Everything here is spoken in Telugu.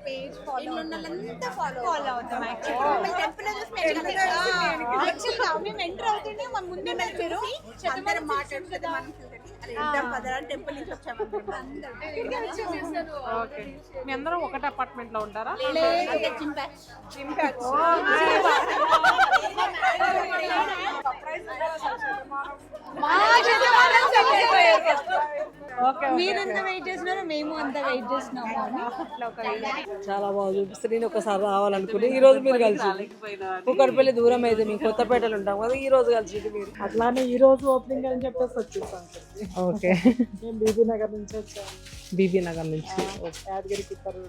పేజ్ ఫాలో ఉన్నోళ్ళంతా ఫాలో అవుతాం టెంపుల్ మేము ఎంటర్ అవుతుంటే మా ముందే మీరు అందరం మాట్లాడుతుంది మనం టెంపుల్ నుంచి వచ్చాము ఓకే మీ అందరం ఒకటే అపార్ట్మెంట్ లో ఉంటారా? మీరు ఎంత వెయిట్ చేసినారో మేము అంత వెయిట్ చేసినాము అని చాలా బాగా చూపిస్తారు. నేను ఒకసారి రావాలనుకుని ఈ రోజు మీరు కలిసి కుక్కడపల్లి దూరం అయితే మేము కొత్తపేటలో ఉంటాం కదా, ఈ రోజు కలిసి మీరు అట్లానే ఈ రోజు ఓపెనింగ్ అని చెప్పేసి వచ్చేసాం. ఓకే మేము బీబీ నగర్ నుంచి వచ్చాము. బీబీ నగర్ నుంచి యాదగిరి కిత్తరు